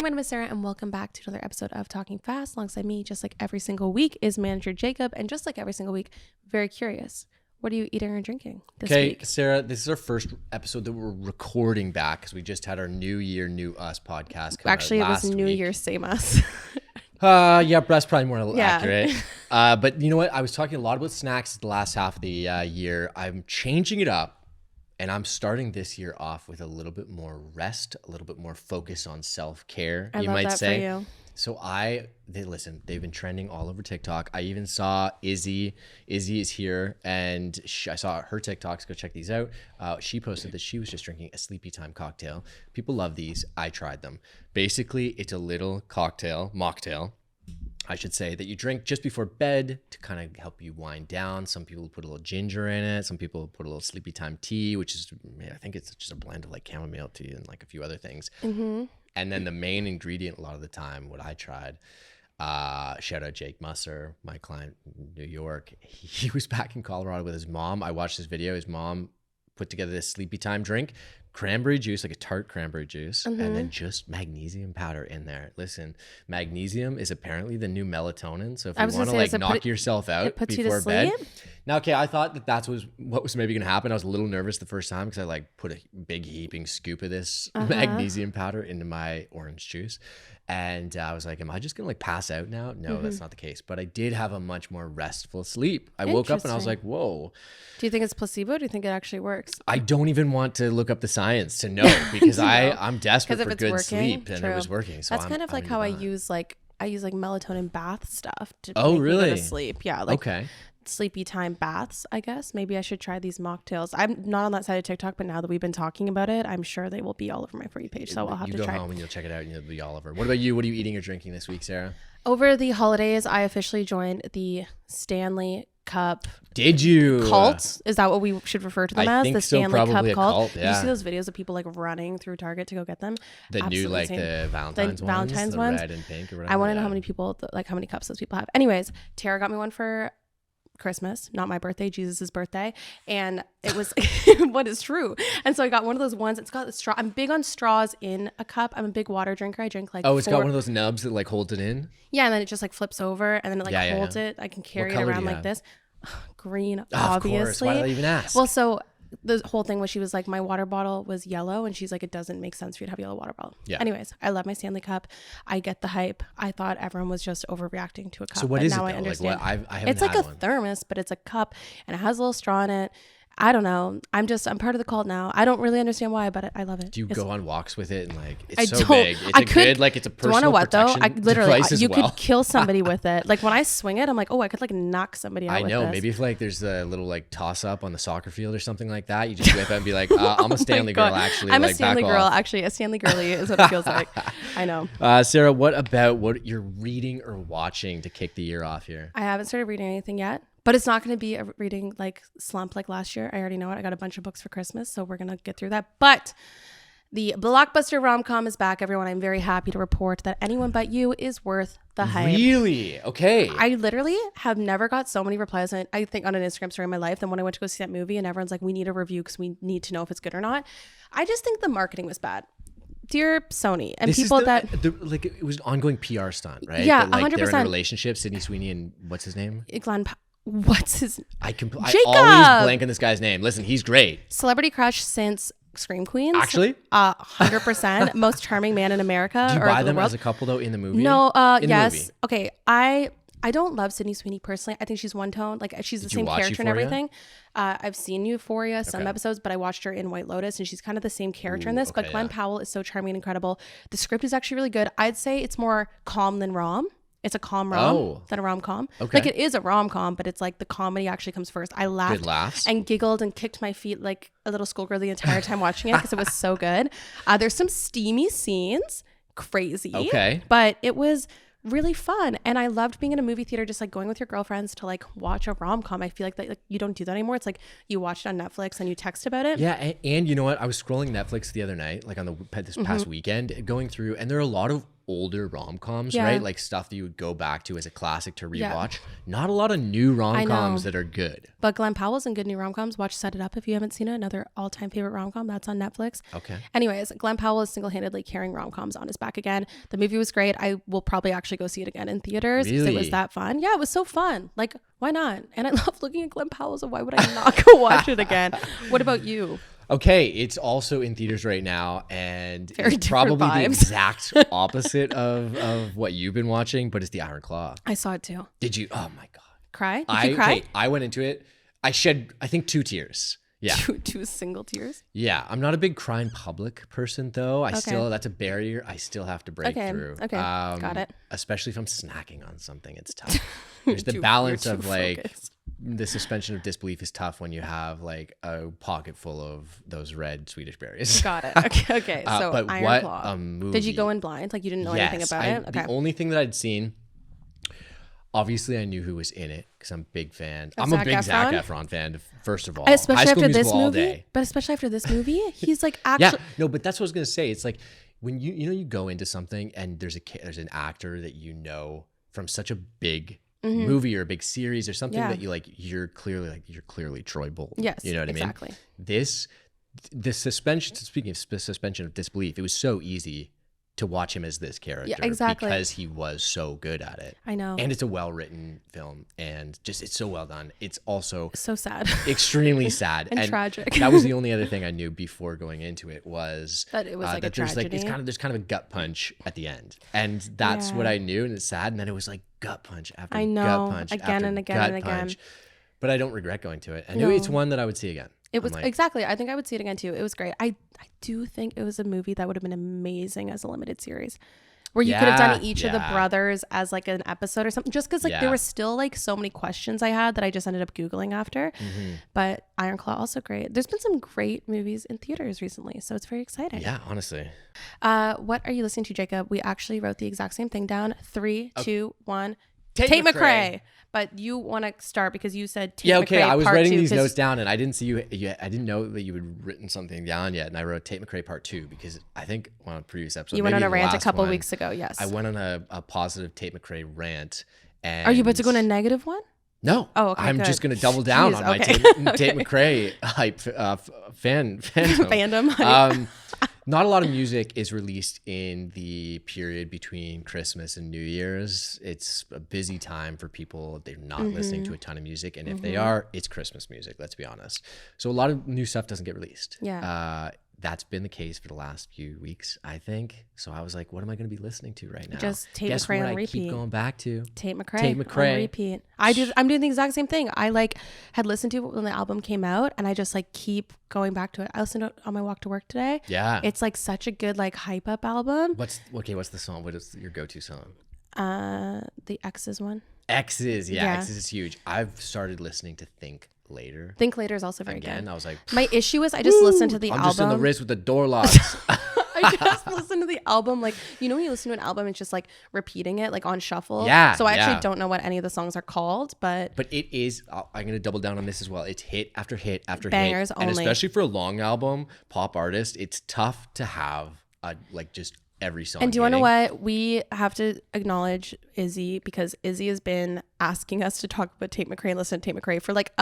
my name is Sarah, and welcome back to another episode of Talking Fast. Alongside me, just like every single week, is manager Jacob, and just like every single week, very curious. What are you eating or drinking this week? Okay, Sarah, this is our first episode that we're recording back because we just had our New Year, New Us podcast come Actually, out it was last New week. Year, same us. Yeah, that's probably more Yeah. accurate. But you know what? I was talking a lot about snacks the last half of the year. I'm changing it up. And I'm starting this year off with a little bit more rest, a little bit more focus on self-care, I you love might that say. for you. So they've been trending all over TikTok. I even saw Izzy. Izzy is here, and I saw her TikToks. Go check these out. She posted that she was just drinking a sleepy time cocktail. People love these. I tried them. Basically, it's a little mocktail, I should say, that you drink just before bed to kind of help you wind down. Some people put a little ginger in it. Some people put a little sleepy time tea, which is, I think it's just a blend of like chamomile tea and like a few other things. Mm-hmm. And then the main ingredient a lot of the time, what I tried, shout out Jake Musser, my client in New York. He was back in Colorado with his mom. I watched his video. His mom put together this sleepy time drink. Cranberry juice, like a tart cranberry juice, and then just magnesium powder in there. Listen, magnesium is apparently the new melatonin. So if you want to like knock yourself out before bed. Now, okay, I thought that was what was maybe going to happen. I was a little nervous the first time because I like put a big heaping scoop of this magnesium powder into my orange juice. And I was like, am I just going to like pass out now? No, that's not the case. But I did have a much more restful sleep. I woke up and I was like, whoa. Do you think it's placebo? Do you think it actually works? I don't even want to look up the science to know because I'm desperate for good sleep, and it was working. So that's kind of like how I use like melatonin bath stuff to make me really go to sleep. Yeah, like okay. Sleepy time baths, I guess. Maybe I should try these mocktails. I'm not on that side of TikTok, but now that we've been talking about it, I'm sure they will be all over my For You page. So I'll have to try. You go home and you'll check it out and you'll be all over. What about you? What are you eating or drinking this week, Sarah? Over the holidays, I officially joined the Stanley Cup. Did you? Cult? Is that what we should refer to them as? Think the Stanley so, Cup cult? Yeah. You see those videos of people like running through Target to go get them? The Absolutely new, like insane. the Valentine's ones, red and pink or whatever. I want to know how many people, like how many cups those people have. Anyways, Tara got me one for Christmas, not my birthday, Jesus's birthday, and it was what is true. And so I got one of those ones. It's got the straw. I'm big on straws in a cup. I'm a big water drinker. I drink like it's got one of those nubs that like holds it in. Yeah, and then it just like flips over, and then it like holds it. I can carry it around like this. Green, obviously. Of course. Why did I even ask? Well, so the whole thing was she was like, my water bottle was yellow, and she's like, it doesn't make sense for you to have a yellow water bottle. Yeah. Anyways, I love my Stanley Cup. I get the hype. I thought everyone was just overreacting to a cup. So what is it? Now Though? I understand. Like, I haven't it's like had a one. thermos, but it's a cup, and it has a little straw in it. I don't know. I'm part of the cult now. I don't really understand why, but I love it. Do you go on walks with it and like it's I so don't, big? It's a good like it's a personal do you want to what though? protection Literally, device as you well. could kill somebody with it. Like when I swing it, I'm like, oh, I could like knock somebody out. I know. With this. Maybe if like there's a little like toss up on the soccer field or something like that, you just whip it and be like, I'm a Stanley girl. Actually, I'm like, a Stanley back girl. off. Actually, a Stanley girly is what it feels like. I know. Sarah, what about what you're reading or watching to kick the year off here? I haven't started reading anything yet, but it's not going to be a reading like slump like last year. I already know it. I got a bunch of books for Christmas, so we're going to get through that. But the blockbuster rom-com is back, everyone. I'm very happy to report that Anyone But You is worth the hype. Really? Okay. I literally have never got so many replies, I think, on an Instagram story in my life than when I went to go see that movie and everyone's like, we need a review because we need to know if it's good or not. I just think the marketing was bad. Dear Sony and this people like it was an ongoing PR stunt, right? Yeah, that, like, 100%. They're in a relationship, Sydney Sweeney and what's his name? What's his I Jacob! always blank on this guy's name. Listen, he's great. Celebrity crush since Scream Queens. Actually? 100%. Most charming man in America. Do you or buy the them world. as a couple though in the movie? No, in yes. The movie. Okay, I don't love Sydney Sweeney personally. I think she's one tone. Like she's the same character and everything. I've seen Euphoria, some episodes, but I watched her in White Lotus and she's kind of the same character in this. But Glenn Powell is so charming and incredible. The script is actually really good. I'd say it's more calm than rom. It's a calm rom than a rom-com. Okay. Like it is a rom-com, but it's like the comedy actually comes first. I laughed Good laughs. and giggled and kicked my feet like a little schoolgirl the entire time watching it because it was so good. There's some steamy scenes, crazy. Okay. But it was really fun, and I loved being in a movie theater, just like going with your girlfriends to like watch a rom-com. I feel like that, like you don't do that anymore. It's like you watch it on Netflix and you text about it. Yeah, and you know what? I was scrolling Netflix the other night, like on this past weekend, going through, and there are a lot of older rom-coms, right? Like stuff that you would go back to as a classic to rewatch. Not a lot of new rom-coms that are good. But Glenn Powell's in good new rom-coms. Watch Set It Up if you haven't seen it. Another all-time favorite rom-com. That's on Netflix. Okay. Anyways, Glenn Powell is single-handedly carrying rom-coms on his back again. The movie was great. I will probably actually go see it again in theaters because it was that fun. Yeah, it was so fun. Like, why not? And I love looking at Glenn Powell, so why would I not go watch it again? What about you? Okay, it's also in theaters right now, and it's probably the exact opposite of what you've been watching, but it's The Iron Claw. I saw it too. Did you? Oh my God. Cry? Did you cry? I went into it. I shed, I think, 2 tears. Yeah. Two single tears? Yeah. I'm not a big cry in public person, though. That's a barrier I still have to break through. Okay. Got it. Especially if I'm snacking on something, it's tough. There's the balance of like, the suspension of disbelief is tough when you have like a pocket full of those red Swedish berries. Got it. Okay. So but Iron what Claw. a movie. Did you go in blind? Like you didn't know anything about it? Okay. The only thing that I'd seen, obviously I knew who was in it because I'm a big fan. I'm a big Zac Efron fan, first of all. Especially after this movie. But especially after this movie, he's like actually. Yeah, no, but that's what I was going to say. It's like when you go into something and there's an actor that you know from such a big movie or a big series or something that you're clearly Troy Bolton. Yes, you know what exactly. I mean? The suspension. Speaking of suspension of disbelief, it was so easy to watch him as this character, because he was so good at it. I know, and it's a well-written film, and just it's so well done. It's also so sad, extremely sad and tragic. That was the only other thing I knew before going into it was that it was like a tragedy. There's kind of a gut punch at the end, and that's what I knew, and it's sad. And then it was like gut punch after gut punch, again and again and again. But I don't regret going to it. I knew it's one that I would see again. It was exactly. I think I would see it again too. It was great. I do think it was a movie that would have been amazing as a limited series, where you could have done each of the brothers as like an episode or something. Just because like there were still like so many questions I had that I just ended up Googling after. But Iron Claw also great. There's been some great movies in theaters recently, so it's very exciting. Yeah, honestly. What are you listening to, Jacob? We actually wrote the exact same thing down. 3, 2, 1. Tate McRae. But you want to start because you said Tate McRae. I was writing these notes down and I didn't see I didn't know that you had written something down yet. And I wrote Tate McRae Part 2 because I think on a previous episode, you went on a rant a couple weeks ago. Yes, I went on a positive Tate McRae rant. And are you about to go on a negative one? No. Oh, okay. I'm just going to double down on my Tate McRae hype fandom. Not a lot of music is released in the period between Christmas and New Year's. It's a busy time for people. They're not listening to a ton of music. And if they are, it's Christmas music, let's be honest. So a lot of new stuff doesn't get released. Yeah. That's been the case for the last few weeks, I think. So I was like, what am I going to be listening to right now? Just Tate McRae on repeat. I keep going back to Tate McRae on repeat. I'm doing the exact same thing. I like had listened to it when the album came out, and I just like keep going back to it. I listened to it on my walk to work today. Yeah, it's like such a good like hype up album. What's the song? What is your go-to song? The X's one. X's, yeah. X's is huge. I've started listening to Think Later. Think Later is also very good. I was like, my issue is I just listened to the album. I'm just in the wrist with the door locks. I just listened to the album, like, you know when you listen to an album, it's just like repeating it like on shuffle. Yeah. So I actually don't know what any of the songs are called, but it is. I'm gonna double down on this as well. It's hit after hit after bangers hit, only. And especially for a long album, pop artist, it's tough to have just every song. And do you want to know what? We have to acknowledge Izzy, because Izzy has been asking us to talk about Tate McRae and listen to Tate McRae for like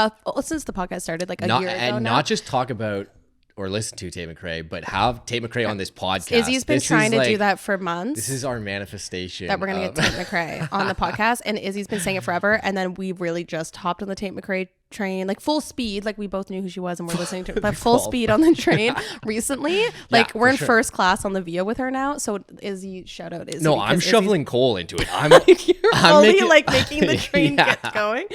since the podcast started, like a year ago and now. Not just talk about or listen to Tate McRae, but have Tate McRae on this podcast. Izzy's been trying to do that for months. This is our manifestation that we're gonna get Tate McRae on the podcast, and Izzy's been saying it forever. And then we really just hopped on the Tate McRae train, like full speed, like we both knew who she was and we're listening to her, but full speed on the train recently. Like we're in first class on the Via with her now. So Izzy, shout out Izzy. No, I'm shoveling coal into it. I'm making the train get going.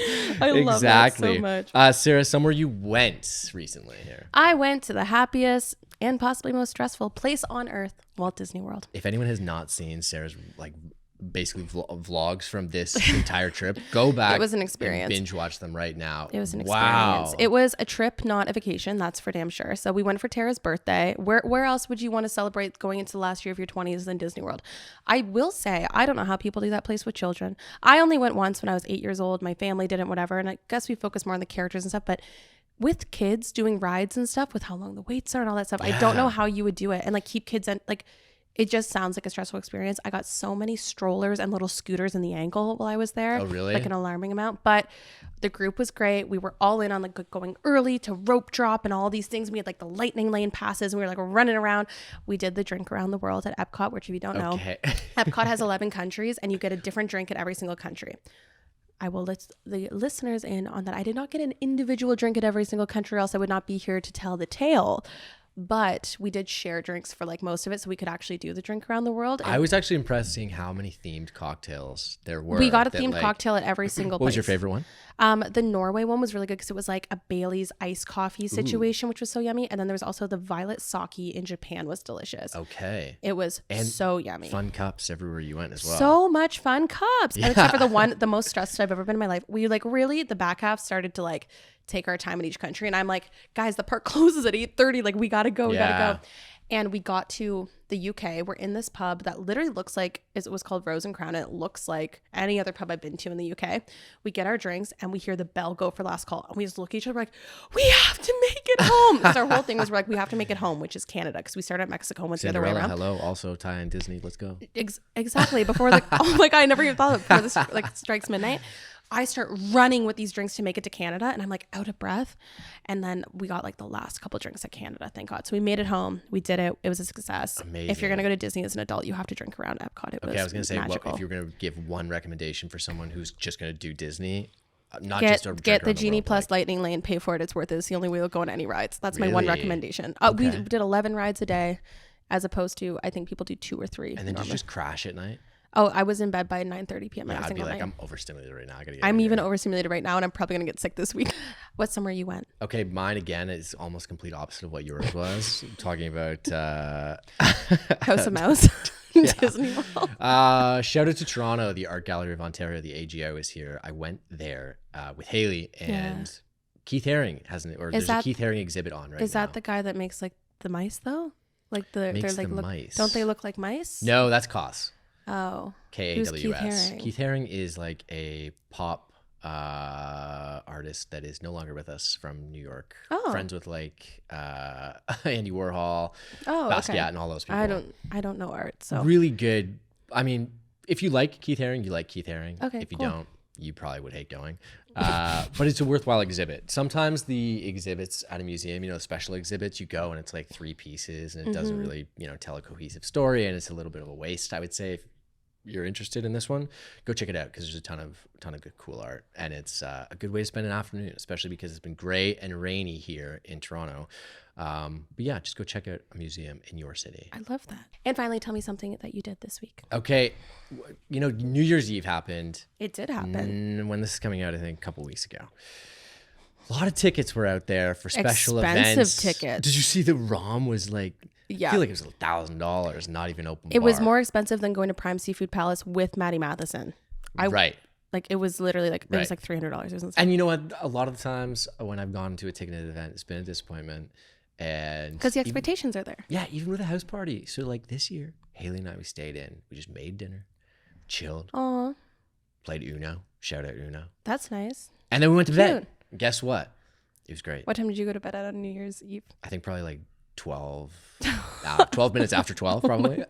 I love that so much. Sarah, somewhere you went recently here. I went to the happiest and possibly most stressful place on earth, Walt Disney World. If anyone has not seen Sarah's like basically vlogs from this entire trip, go back. It was an experience. And binge watch them right now. It was an experience. It was a trip, not a vacation. That's for damn sure. So we went for Tara's birthday. Where else would you want to celebrate going into the last year of your 20s than Disney World? I will say, I don't know how people do that place with children. I only went once when I was 8 years old. My family didn't, whatever. And I guess we focus more on the characters and stuff, but with kids doing rides and stuff, with how long the waits are and all that stuff, I don't know how you would do it and like keep kids in, like, it just sounds like a stressful experience. I got so many strollers and little scooters in the ankle while I was there. Oh, really? Like an alarming amount. But the group was great. We were all in on like going early to rope drop and all these things. We had like the lightning lane passes and we were like running around. We did the drink around the world at Epcot, which if you don't know, Epcot has 11 countries and you get a different drink at every single country. I will let the listeners in on that. I did not get an individual drink at every single country, else I would not be here to tell the tale. But we did share drinks for like most of it, so we could actually do the drink around the world. And I was actually impressed seeing how many themed cocktails there were. We got a themed cocktail at every single place. What was your favorite one? The Norway one was really good because it was like a Bailey's iced coffee situation, which was so yummy. And then there was also the violet sake in Japan was delicious. Okay. It was so yummy. Fun cups everywhere you went as well. So much fun cups. Yeah. And except for the most stressed I've ever been in my life. We like really, the back half started to like take our time in each country. And I'm like, guys, the park closes at 8:30. Like we got to go. We got to go. And we got to the UK. We're in this pub that literally looks like, it was called Rose and Crown. And it looks like any other pub I've been to in the UK. We get our drinks and we hear the bell go for last call. And we just look at each other like, we have to make it home. So our whole thing was we're like, we have to make it home, which is Canada. Because we started at Mexico and went the other way around. Hello, also tie and Disney. Let's go. Exactly. Before like, oh my God, I never even thought of it. Before this like strikes midnight. I start running with these drinks to make it to Canada and I'm like out of breath. And then we got like the last couple drinks at Canada, thank God. So we made it home. We did it. It was a success. Amazing. If you're going to go to Disney as an adult, you have to drink around Epcot. It was I was going to say, magical. if you're going to give one recommendation for someone who's just going to do Disney, not get, just to get the Genie Plus Lightning Lane, pay for it. It's worth it. It's the only way we'll go on any rides. That's my one recommendation. We did 11 rides a day as opposed to, I think people do 2 or 3. And then you just crash at night? Oh, I was in bed by 9:30 p.m. Yeah, every single night. I'd be like, I'm overstimulated right now. I'm even overstimulated right now, and I'm probably gonna get sick this week. What somewhere you went? Okay, mine again is almost complete opposite of what yours was. Talking about House of Mouse, Disney World. Shout out to Toronto, the Art Gallery of Ontario. The AGO is here. I went there with Haley and Keith Haring there's a Keith Haring exhibit on right now. Is that the guy that makes like the mice though? Like they're like mice. Don't they look like mice? No, that's Koss. Oh. KAWS. Keith Haring is like a pop artist that is no longer with us from New York. Oh. Friends with like Andy Warhol. Oh, Basquiat and all those people. I don't know art, so really good. I mean, if you like Keith Haring, you like Keith Haring. Okay, if you cool. don't, you probably would hate going. But it's a worthwhile exhibit. Sometimes the exhibits at a museum, special exhibits, you go and it's like 3 pieces and it doesn't really, tell a cohesive story, and it's a little bit of a waste, I would say. If you're interested in this one, go check it out because there's a ton of good, cool art, and it's a good way to spend an afternoon, especially because it's been gray and rainy here in Toronto. But yeah, just go check out a museum in your city. I love that. And finally, tell me something that you did this week. Okay. New Year's Eve happened. It did happen. When this is coming out, I think a couple weeks ago. A lot of tickets were out there for special events. Expensive tickets. Did you see the ROM was like, yeah. I feel like it was $1,000, not even open It bar. was more expensive than going to Prime Seafood Palace with Maddie Matheson. Right. Like it was literally like, it was like $300 or something. And you know what? A lot of the times when I've gone to a ticketed event, it's been a disappointment. And because the expectations are there. Yeah, even with a house party. So like this year, Haley and I, we stayed in. We just made dinner, chilled, Aw. played Uno. Shout out Uno. That's nice. And then we went to bed. Guess what? It was great. What time did you go to bed at on New Year's Eve? I think probably like 12 minutes after 12 probably.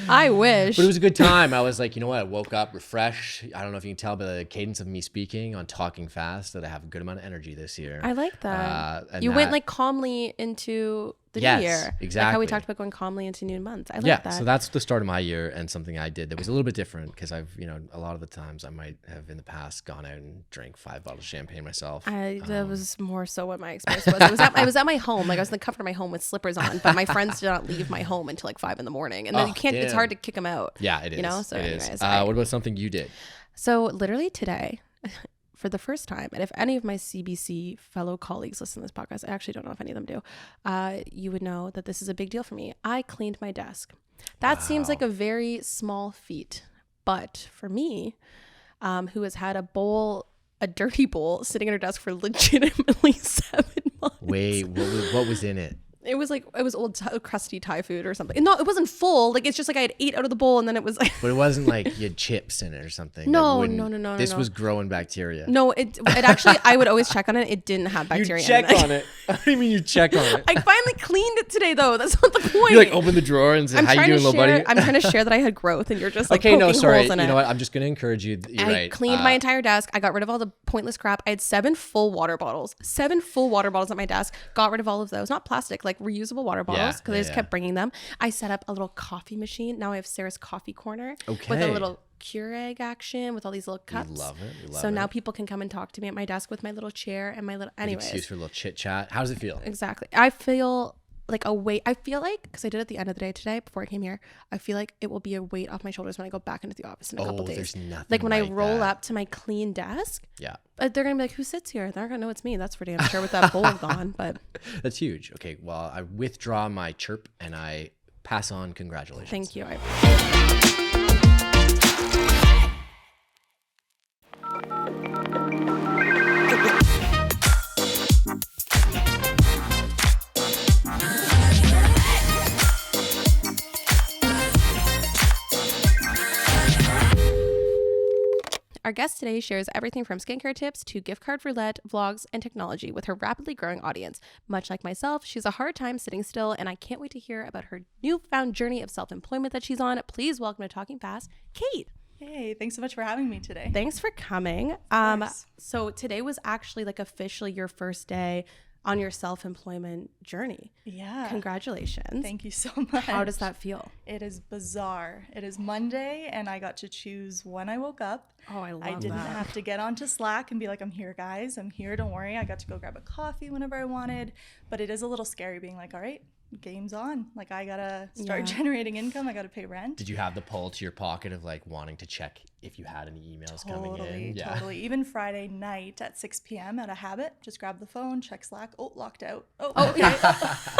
I wish. But it was a good time. I was like, you know what? I woke up refreshed. I don't know if you can tell by the cadence of me speaking on talking fast that I have a good amount of energy this year. I like that. You went like calmly into the new year. Exactly. Like how we talked about going calmly into new months. I like that. So that's the start of my year, and something I did that was a little bit different because I've, a lot of the times I might have in the past gone out and drank 5 bottles of champagne myself. That was more so what my experience was. I was at my home. Like I was in the comfort of my home with slippers on, but my friends did not leave my home until like 5 a.m. And then you can't, it's hard to kick them out. Yeah, it is. So anyways. What about something you did? So literally today, for the first time, and if any of my CBC fellow colleagues listen to this podcast, I actually don't know if any of them do, you would know that this is a big deal for me. I cleaned my desk. That seems like a very small feat, but for me, who has had a dirty bowl sitting at her desk for legitimately 7 months. Wait, what was in it? It was old crusty Thai food or something. No, it wasn't full. Like, it's just like I had ate out of the bowl and then it was like. But it wasn't like you had chips in it or something. No. This was growing bacteria. No, it actually, I would always check on it. It didn't have bacteria. You check on it. I don't mean you check on it. I finally cleaned it today, though. That's not the point. You like open the drawer and say, "How you doing, little buddy?" I'm trying to share that I had growth, and you're just like okay. No, poking sorry. holes in You it. know what? I'm just gonna encourage you. You're right. I cleaned my entire desk. I got rid of all the pointless crap. I had 7 full water bottles. 7 full water bottles at my desk. Got rid of all of those. Not plastic, like reusable water bottles. Because I just kept bringing them. I set up a little coffee machine. Now I have Sarah's coffee corner with a little Keurig action with all these little cups. We love it. So now people can come and talk to me at my desk with my little chair and my little. Anyways, excuse for a little chit chat. How does it feel? Exactly. I feel like a weight. I feel like, because I did it at the end of the day today before I came here, I feel like it will be a weight off my shoulders when I go back into the office in a couple days. There's nothing like when like I roll that. up to my clean desk. Yeah. They're gonna be like, who sits here? They're gonna know it's me. That's for damn sure with that bowl gone. But that's huge. Okay, well, I withdraw my chirp and I pass on congratulations. Thank you. Our guest today shares everything from skincare tips to gift card roulette, vlogs, and technology with her rapidly growing audience. Much like myself, she's a hard time sitting still, and I can't wait to hear about her newfound journey of self-employment that she's on. Please welcome to Talking Fast, Kate. Hey, thanks so much for having me today. Thanks for coming. So today was actually like officially your first day on your self-employment journey. Yeah. Congratulations. Thank you so much. How does that feel? It is bizarre. It is Monday and I got to choose when I woke up. Oh, I love that. I didn't have to get onto Slack and be like, I'm here, guys. I'm here. Don't worry. I got to go grab a coffee whenever I wanted. But it is a little scary being like, all right, game's on. Like, I got to start generating income. I got to pay rent. Did you have the pull to your pocket of like wanting to check if you had any emails coming in? Totally. Even Friday night at 6 p.m. at a habit, just grab the phone, check Slack. Oh, locked out.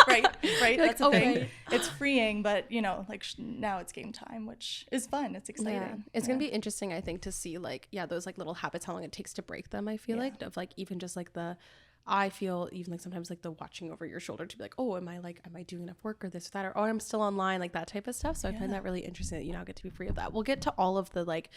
Right. That's a thing. Right. It's freeing, but you know, like now it's game time, which is fun. It's exciting. Yeah. It's going to be interesting, I think, to see like, those like little habits, how long it takes to break them. I feel like of like, even just like I feel even like sometimes like the watching over your shoulder to be like, oh, am I doing enough work or this or that, or oh, I'm still online, like that type of stuff. So I find that really interesting that you now get to be free of that. We'll get to all of the like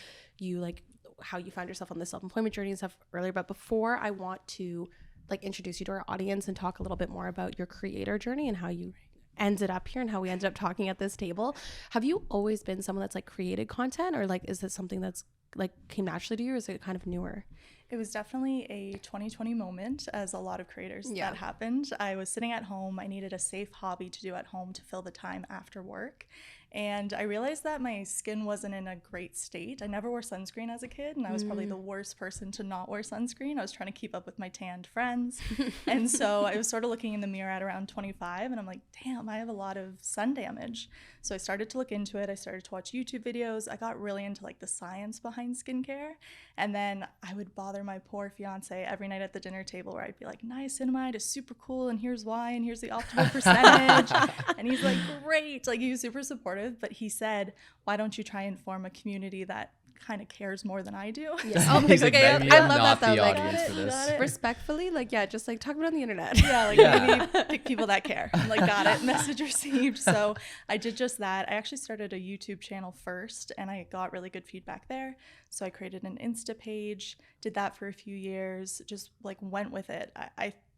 how you found yourself on the self-employment journey and stuff earlier, but before I want to like introduce you to our audience and talk a little bit more about your creator journey and how you ended up here and how we ended up talking at this table. Have you always been someone that's like created content, or like is this something that's like came naturally to you, or is it kind of newer? It was definitely a 2020 moment, as a lot of creators that happened. I was sitting at home. I needed a safe hobby to do at home to fill the time after work. And I realized that my skin wasn't in a great state. I never wore sunscreen as a kid, and I was probably the worst person to not wear sunscreen. I was trying to keep up with my tanned friends. And so I was sort of looking in the mirror at around 25, and I'm like, damn, I have a lot of sun damage. So I started to look into it. I started to watch YouTube videos. I got really into like the science behind skincare. And then I would bother my poor fiance every night at the dinner table where I'd be like, niacinamide is super cool, and here's why, and here's the optimal percentage. And he's like, great. Like, he was super supportive, but he said, why don't you try and form a community that kind of cares more than I do? Yeah. Oh, okay. I love that though. Like, respectfully, like, just like talk about it on the internet. Maybe pick people that care. I'm like, got it. Message received. So I did just that. I actually started a YouTube channel first, and I got really good feedback there. So I created an Insta page, did that for a few years, just like went with it.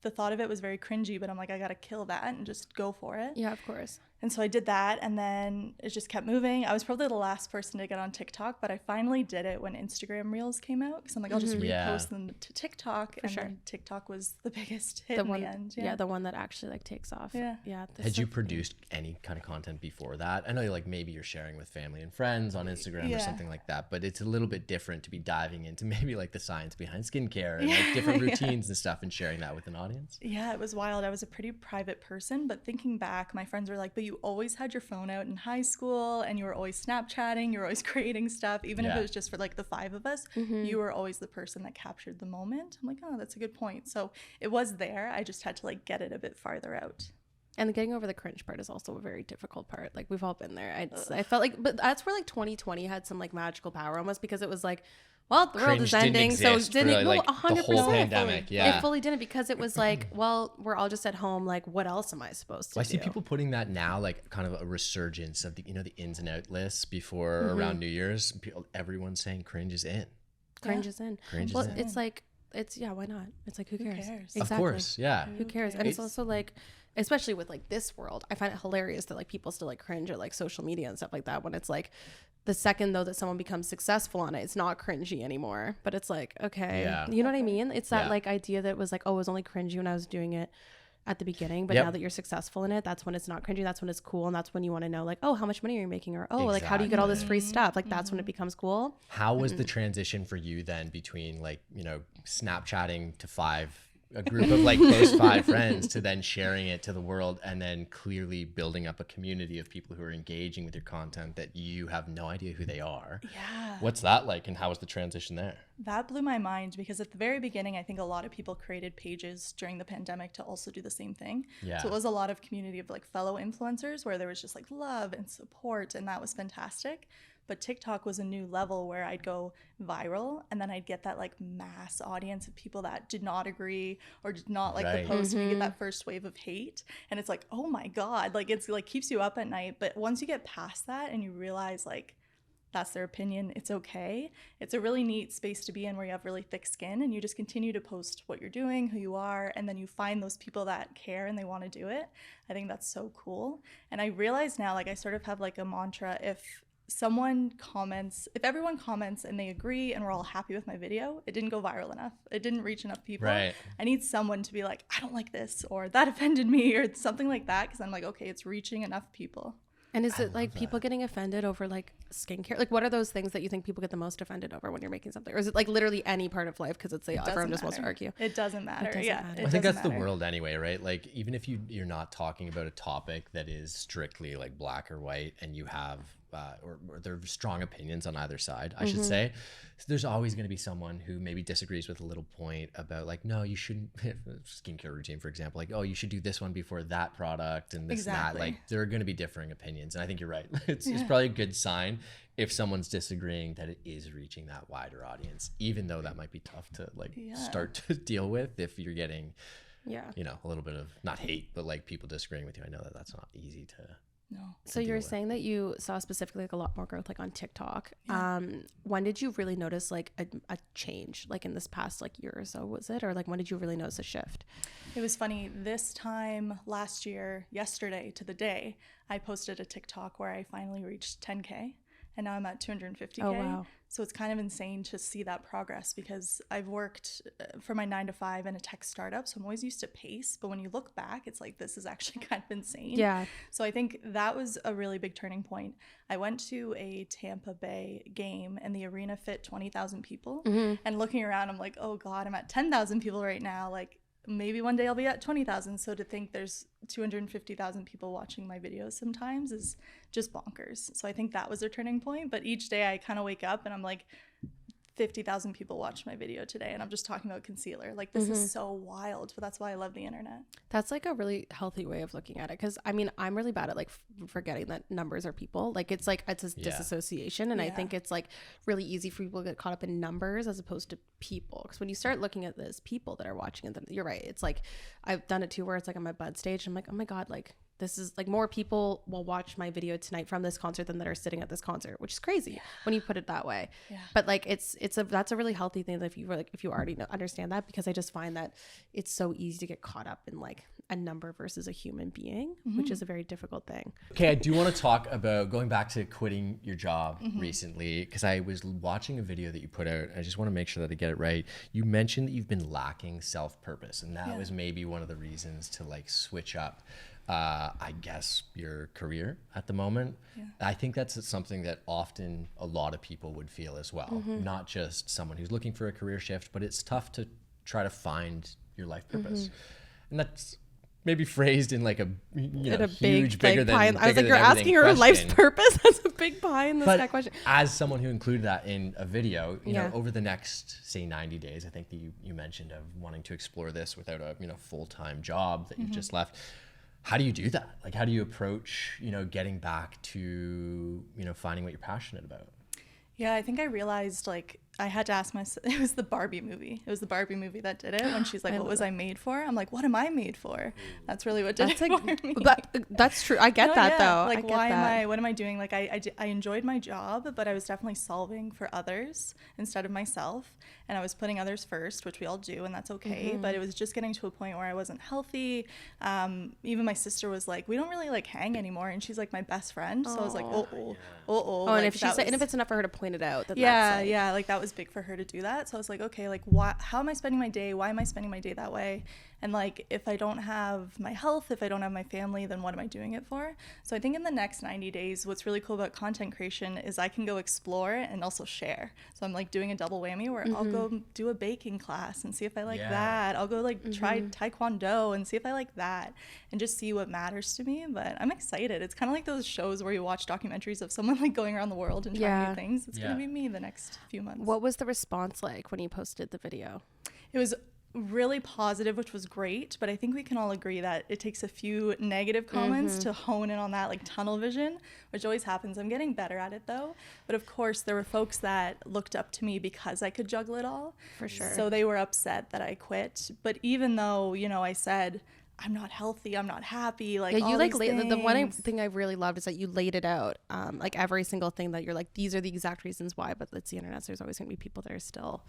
The thought of it was very cringy, but I'm like, I got to kill that and just go for it. Yeah, of course. And so I did that, and then it just kept moving. I was probably the last person to get on TikTok, but I finally did it when Instagram Reels came out, because I'm like, I'll just repost them to TikTok. Then TikTok was the biggest hit in the end. Yeah, the one that actually like takes off. Yeah. Had you produced any kind of content before that? I know like maybe you're sharing with family and friends on Instagram or something like that, but it's a little bit different to be diving into maybe like the science behind skincare and like different routines and stuff, and sharing that with an audience. Yeah, it was wild. I was a pretty private person, but thinking back, my friends were like, but you always had your phone out in high school, and you were always Snapchatting, you were always creating stuff, even if it was just for like the 5 of us. You were always the person that captured the moment. I'm like, oh, that's a good point. So it was there. I just had to like get it a bit farther out. And getting over the cringe part is also a very difficult part. Like, we've all been there. I felt like, but that's where like 2020 had some like magical power almost, because it was like, well, the world is ending, so didn't it? Like 100%. The whole pandemic, yeah. It fully didn't, because it was like, well, we're all just at home. Like, what else am I supposed to do? I see people putting that now, like kind of a resurgence of the, the ins and out lists before around New Year's. Everyone's saying cringe is in. Cringe is in. Well, it's like, why not? It's like, who cares? Exactly. Of course, yeah. Who cares? And it's also like, especially with like this world, I find it hilarious that like people still like cringe at like social media and stuff like that, when it's like the second though that someone becomes successful on it, it's not cringy anymore. But it's like, okay, you know what I mean? It's that like idea that it was like, oh, it was only cringy when I was doing it at the beginning, but now that you're successful in it, that's when it's not cringy. That's when it's cool, and that's when you want to know like, oh, how much money are you making, or oh, like how do you get all this free stuff? Like that's when it becomes cool. How was the transition for you then between like Snapchatting to a group of like close 5 friends to then sharing it to the world, and then clearly building up a community of people who are engaging with your content that you have no idea who they are? Yeah. What's that like, and how was the transition there? That blew my mind, because at the very beginning, I think a lot of people created pages during the pandemic to also do the same thing. Yeah. So it was a lot of community of like fellow influencers where there was just like love and support, and that was fantastic. But TikTok was a new level where I'd go viral, and then I'd get that like mass audience of people that did not agree or did not like the post. You get that first wave of hate, and it's like, oh my God, like it's like keeps you up at night. But once you get past that and you realize like that's their opinion, it's okay. It's a really neat space to be in, where you have really thick skin and you just continue to post what you're doing, who you are, and then you find those people that care and they want to do it. I think that's so cool. And I realize now, like I sort of have like a mantra: if everyone comments and they agree and we're all happy with my video, it didn't go viral enough, it didn't reach enough people. Right. I need someone to be like, I don't like this, or that offended me, or something like that, because I'm like, okay, it's reaching enough people. And is it like people getting offended over like skincare? Like, what are those things that you think people get the most offended over when you're making something? Or is it like literally any part of life? Because it's like everyone just wants to argue. It doesn't matter. I think that's the world anyway, right? Like, even if you're not talking about a topic that is strictly like black or white, and you have or there are strong opinions on either side, I should say, so there's always going to be someone who maybe disagrees with a little point about like, no, you shouldn't, skincare routine, for example, like, oh, you should do this one before that product and this and that. Like, there are going to be differing opinions. And I think you're right. It's probably a good sign if someone's disagreeing that it is reaching that wider audience, even though that might be tough to like start to deal with if you're getting, a little bit of not hate, but like people disagreeing with you. I know that that's not easy to. No. So you're saying that you saw specifically like a lot more growth like on TikTok. When did you really notice like a change, like in this past like year or so, was it? Or like when did you really notice a shift? It was funny. This time last year, yesterday to the day, I posted a TikTok where I finally reached 10K. And now I'm at 250K. Oh, wow. So it's kind of insane to see that progress, because I've worked for my 9-to-5 in a tech startup. So I'm always used to pace. But when you look back, it's like, this is actually kind of insane. Yeah. So I think that was a really big turning point. I went to a Tampa Bay game and the arena fit 20,000 people. And looking around, I'm like, oh God, I'm at 10,000 people right now. Like, maybe one day I'll be at 20,000. So to think there's 250,000 people watching my videos sometimes is just bonkers. So I think that was a turning point. But each day I kind of wake up and I'm like, 50,000 people watched my video today, and I'm just talking about concealer. Like, this is so wild, but that's why I love the internet. That's like a really healthy way of looking at it, because I mean, I'm really bad at like forgetting that numbers are people. Like, it's like it's a disassociation, and I think it's like really easy for people to get caught up in numbers as opposed to people, because when you start looking at this people that are watching it, then you're right, it's like I've done it too, where it's like on my bud stage, I'm like, oh my God, like this is like more people will watch my video tonight from this concert than that are sitting at this concert, which is crazy when you put it that way. But like that's a really healthy thing if you already understand that, because I just find that it's so easy to get caught up in like a number versus a human being, which is a very difficult thing. Okay, I do want to talk about going back to quitting your job recently, because I was watching a video that you put out. I just want to make sure that I get it right. You mentioned that you've been lacking self-purpose, and that was maybe one of the reasons to like switch up I guess your career at the moment. I think that's something that often a lot of people would feel as well, not just someone who's looking for a career shift, but it's tough to try to find your life purpose. And that's maybe phrased in like a huge, bigger than pie. I was like, you're asking her life's purpose. That's a big pie in this kind of question. As someone who included that in a video, you know, over the next say 90 days, I think that you mentioned of wanting to explore this without a full-time job that you've just left. How do you do that? Like, how do you approach, getting back to, finding what you're passionate about? Yeah, I think I realized like I had to ask myself, it was the Barbie movie. It was the Barbie movie that did it. When she's like, what was I made for? I'm like, what am I made for? That's really what did it for me. That's true. I get that though. Like, what am I doing? Like, I enjoyed my job, but I was definitely solving for others instead of myself. And I was putting others first, which we all do, and that's okay. But it was just getting to a point where I wasn't healthy. Even my sister was like, we don't really like hang anymore. And she's like my best friend. So I was like, Oh, like, and if it's enough for her to point it out, like that was big for her to do that. So I was like, okay, like how am I spending my day? Why am I spending my day that way? And like, if I don't have my health, if I don't have my family, then what am I doing it for? So I think in the next 90 days, what's really cool about content creation is I can go explore and also share. So I'm like doing a double whammy where I'll go do a baking class and see if I like that. I'll go like try Taekwondo and see if I like that and just see what matters to me. But I'm excited. It's kind of like those shows where you watch documentaries of someone like going around the world and trying new things. It's going to be me the next few months. What was the response like when you posted the video? It was really positive, which was great, but I think we can all agree that it takes a few negative comments to hone in on that like tunnel vision, which always happens. I'm getting better at it though, but of course there were folks that looked up to me because I could juggle it all. For sure. So they were upset that I quit, but even though, you know, I said I'm not healthy, I'm not happy, like all these things. The one thing I really loved is that you laid it out, like every single thing that you're like, these are the exact reasons why, but it's the internet, so there's always gonna be people that are still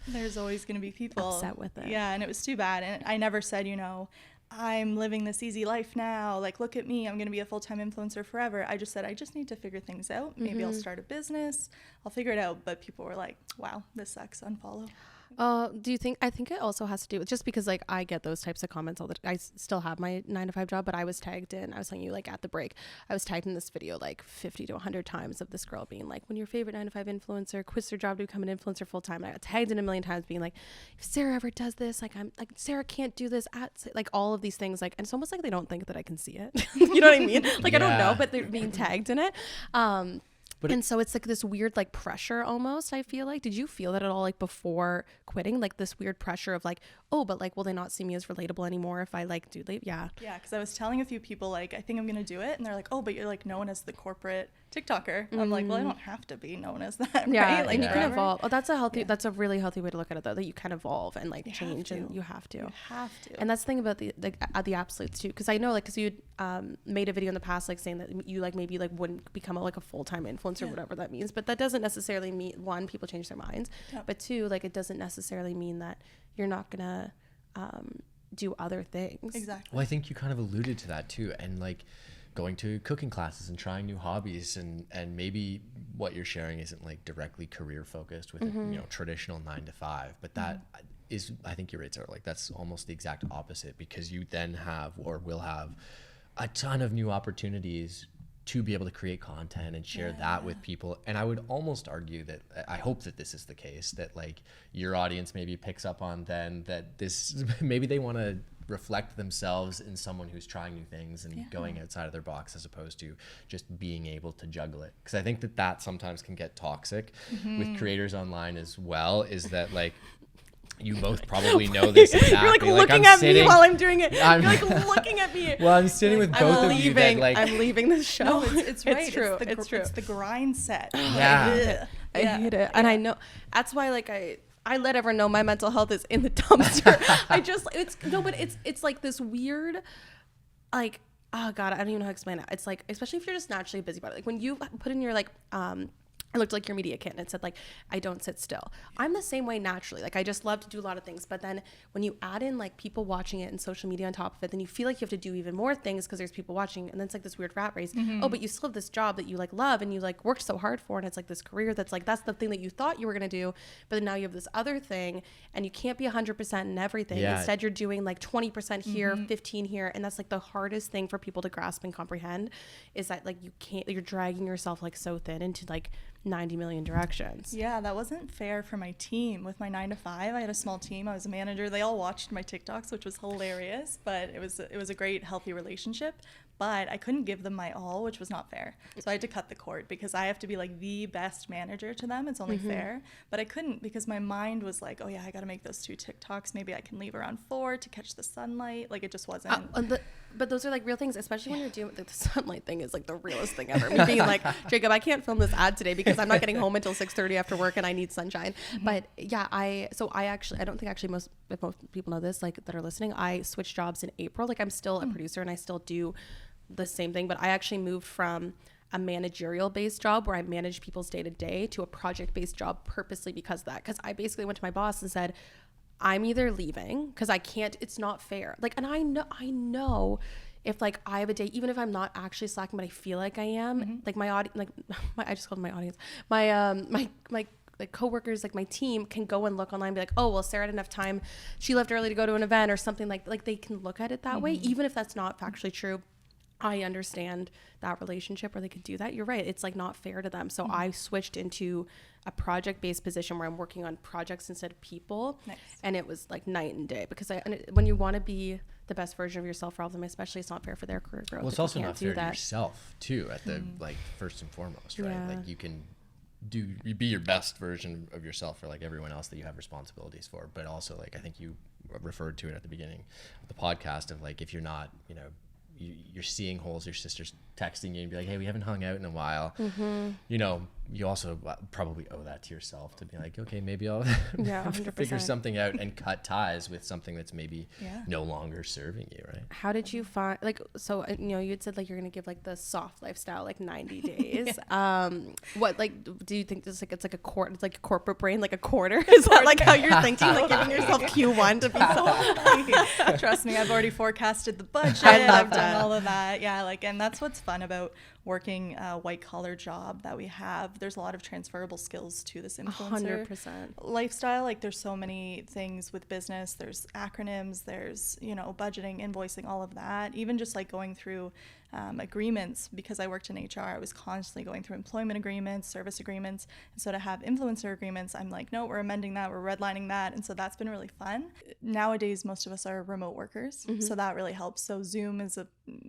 upset with it. Yeah, and it was too bad. And I never said, you know, I'm living this easy life now, like look at me, I'm gonna be a full-time influencer forever. I just said I just need to figure things out. Maybe I'll start a business, I'll figure it out. But people were like, wow, this sucks, unfollow. Do you think, I think it also has to do with just because like I get those types of comments all the time. I still have my 9-to-5 job, but I was tagged in, I was telling you like at the break, I was tagged in this video like 50 to 100 times of this girl being like, when your favorite 9-to-5 influencer quits their job to become an influencer full time. And I got tagged in a million times being like, if Sarah ever does this, like I'm like, Sarah can't do this at like all of these things. Like, and it's almost like they don't think that I can see it. You know what I mean? Like, I don't know, but they're being tagged in it. And so it's like this weird like pressure almost, I feel like. Did you feel that at all like before quitting, like this weird pressure of like, oh, but like will they not see me as relatable anymore if I like do leave? Yeah, because I was telling a few people like I think I'm gonna do it, and they're like, oh, but you're like known as the corporate TikToker. I'm like, well, I don't have to be known as that. Yeah, right? Like, and you can evolve. Oh, that's a really healthy way to look at it though, that you can evolve and like change, and you have to. And that's the thing about the absolutes too, because I know like because you made a video in the past like saying that you like maybe like wouldn't become like a full-time influencer, whatever that means. But that doesn't necessarily mean, one, people change their minds, but two, like it doesn't necessarily mean that you're not gonna do other things. Exactly. Well, I think you kind of alluded to that too, and like going to cooking classes and trying new hobbies, and maybe what you're sharing isn't like directly career focused with you know, traditional 9-to-5, but that is, I think your rates are like, that's almost the exact opposite, because you then have or will have a ton of new opportunities to be able to create content and share that with people. And I would almost argue that, I hope that this is the case, that like your audience maybe picks up on then that this, maybe they want to reflect themselves in someone who's trying new things and going outside of their box, as opposed to just being able to juggle it. Because I think that sometimes can get toxic with creators online as well, is that like, you both probably know this exactly. You're like looking at me while I'm doing it. You're like looking at me. Well, I'm sitting with both of you that like, I'm leaving this show. No, it's right. It's true. It's true. It's the grind set. Yeah. I hate it. And I know that's why like I let everyone know my mental health is in the dumpster. It's like this weird, like, oh God, I don't even know how to explain it. It's like, especially if you're just naturally busy about it. Like when you put in your like, I looked like your media kit and it said like, I don't sit still. I'm the same way naturally. Like I just love to do a lot of things. But then when you add in like people watching it and social media on top of it, then you feel like you have to do even more things because there's people watching. And then it's like this weird rat race. Oh, but you still have this job that you like love and you like worked so hard for. And it's like this career that's like, that's the thing that you thought you were going to do. But then now you have this other thing and you can't be 100% in everything. Yeah. Instead, you're doing like 20% here, 15 here. And that's like the hardest thing for people to grasp and comprehend, is that like you're dragging yourself like so thin into like 90 million directions. Yeah, that wasn't fair for my team. With my 9-to-5, I had a small team. I was a manager. They all watched my TikToks, which was hilarious, but it was a great, healthy relationship. But I couldn't give them my all, which was not fair. So I had to cut the cord because I have to be like the best manager to them. It's only fair. But I couldn't, because my mind was like, oh yeah, I got to make those 2 TikToks. Maybe I can leave around 4 to catch the sunlight. Like it just wasn't. But those are like real things, especially when you're doing the sunlight thing is like the realest thing ever. Me being like, Jacob, I can't film this ad today because because I'm not getting home until 6:30 after work and I need sunshine. But yeah, I don't think actually most people know this, like that are listening, I switched jobs in April. Like I'm still a producer and I still do the same thing, but I actually moved from a managerial based job where I manage people's day to day to a project based job purposely because of that. Because I basically went to my boss and said, I'm either leaving because I can't, it's not fair. Like, and I know if like I have a day, even if I'm not actually slacking, but I feel like I am, like my audience, like I just called my audience, my like coworkers, like my team can go and look online and be like, oh, well, Sarah had enough time. She left early to go to an event or something like they can look at it that way, even if that's not factually true. I understand that relationship where they could do that. You're right. It's like not fair to them. So I switched into a project-based position where I'm working on projects instead of people. Nice. And it was like night and day because when you want to be the best version of yourself for all of them, especially, it's not fair for their career growth. Well, it's also not fair to yourself too at the like first and foremost, right? Yeah. Like you can be your best version of yourself for like everyone else that you have responsibilities for. But also like, I think you referred to it at the beginning of the podcast of like, if you're not, you're seeing holes, your sister's texting you and be like, hey, we haven't hung out in a while. You also probably owe that to yourself to be like, okay, maybe I'll figure something out and cut ties with something that's maybe no longer serving you, right? How did you find, like, so, you had said like you're going to give like the soft lifestyle, like 90 days. What, like, do you think this, like, it's like it's like a corporate brain, like a quarter? Is that like how you're thinking, like giving yourself Q1 to be Trust me, I've already forecasted the budget. I've done all of that. Yeah, like, and that's what's fun about working a white collar job that we have. There's a lot of transferable skills to this influencer 100% lifestyle. Like there's so many things with business. There's acronyms, there's, budgeting, invoicing, all of that. Even just like going through agreements, because I worked in HR, I was constantly going through employment agreements, service agreements. And so to have influencer agreements, I'm like, no, we're amending that, we're redlining that. And so that's been really fun. Nowadays, most of us are remote workers. So that really helps. So Zoom is an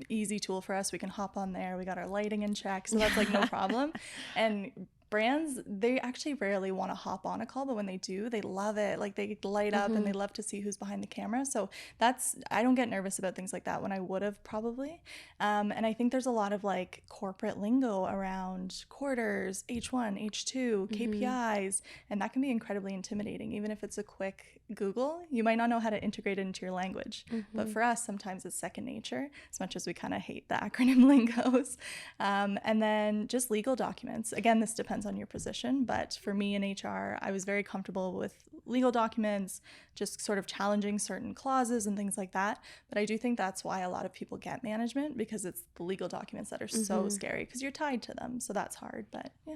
easy tool for us. We can hop on there. We got our lighting in check. So that's like no problem. And brands, they actually rarely want to hop on a call, but when they do, they love it. Like they light up and they love to see who's behind the camera. So I don't get nervous about things like that when I would have probably. And I think there's a lot of like corporate lingo around quarters, H1, H2, KPIs, and that can be incredibly intimidating. Even if it's a quick Google, you might not know how to integrate it into your language. But for us, sometimes it's second nature, as much as we kind of hate the acronym lingos. And then just legal documents. Again, this depends on your position, but for me in HR, I was very comfortable with legal documents, just sort of challenging certain clauses and things like that. But I do think that's why a lot of people get management, because it's the legal documents that are so scary because you're tied to them. So that's hard, but yeah.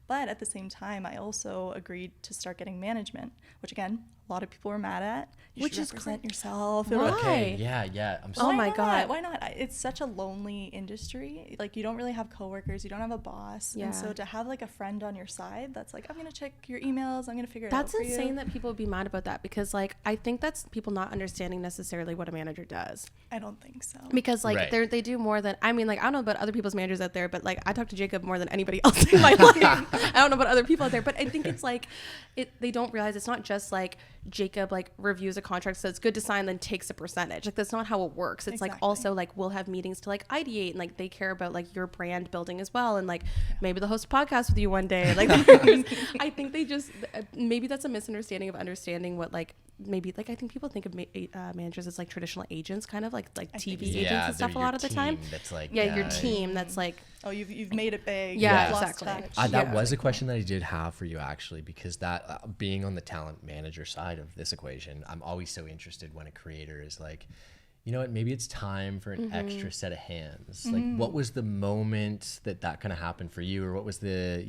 But at the same time, I also agreed to start getting management, which again, a lot of people were mad at. You should represent yourself. Why? Okay, yeah. I'm sorry. Oh my God. Why not? It's such a lonely industry. Like you don't really have coworkers, you don't have a boss. Yeah. And so to have like a friend on your side that's like, I'm going to check your emails, I'm going to figure it out for you. That's insane that people would be mad about that, because like, I think that's people not understanding necessarily what a manager does. I don't think so. Because like they do more than, I mean, like, I don't know about other people's managers out there, but like I talk to Jacob more than anybody else in my life. I don't know about other people out there, but I think it's like, they don't realize it's not just like Jacob like reviews a contract, says good to sign, then takes a percentage. Like that's not how it works. It's like also like we'll have meetings to like ideate, and like they care about like your brand building as well, and like maybe they'll host a podcast with you one day. Like I think they just, maybe that's a misunderstanding of understanding what like maybe like I think people think of managers as like traditional agents, kind of like TV agents and stuff a lot of the time. That's like your team that's like, oh, you've made it big. Yeah, exactly. That was a question that I did have for you actually, because that being on the talent manager side of this equation, I'm always so interested when a creator is like, you know what, maybe it's time for an extra set of hands. Like what was the moment that kind of happened for you, or what was the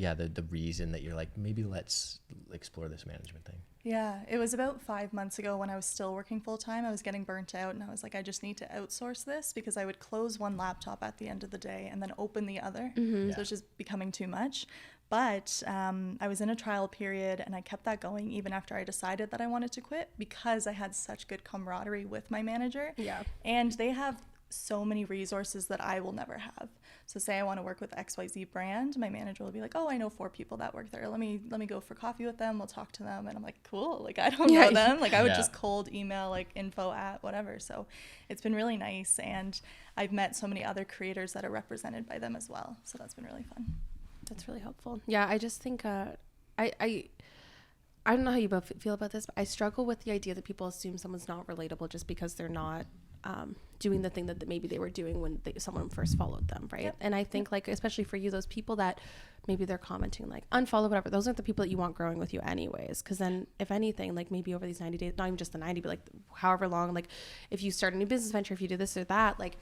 reason that you're like, maybe let's explore this management thing? Yeah, it was about 5 months ago when I was still working full time. I was getting burnt out and I was like, I just need to outsource this, because I would close one laptop at the end of the day and then open the other. So it's just becoming too much. But I was in a trial period and I kept that going even after I decided that I wanted to quit, because I had such good camaraderie with my manager. Yeah. And they have so many resources that I will never have. So say I want to work with XYZ brand, my manager will be like, oh, I know 4 people that work there. Let me go for coffee with them. We'll talk to them. And I'm like, cool. Like, I don't know them. Like I would just cold email like info at whatever. So it's been really nice. And I've met so many other creators that are represented by them as well. So that's been really fun. That's really helpful. Yeah, I just think I don't know how you both feel about this, but I struggle with the idea that people assume someone's not relatable just because they're not doing the thing that maybe they were doing when someone first followed them, right? Yep. And I think like, especially for you, those people that maybe they're commenting like unfollow, whatever, those aren't the people that you want growing with you anyways. Because then if anything, like maybe over these 90 days, not even just the 90, but like however long, like if you start a new business venture, if you do this or that, like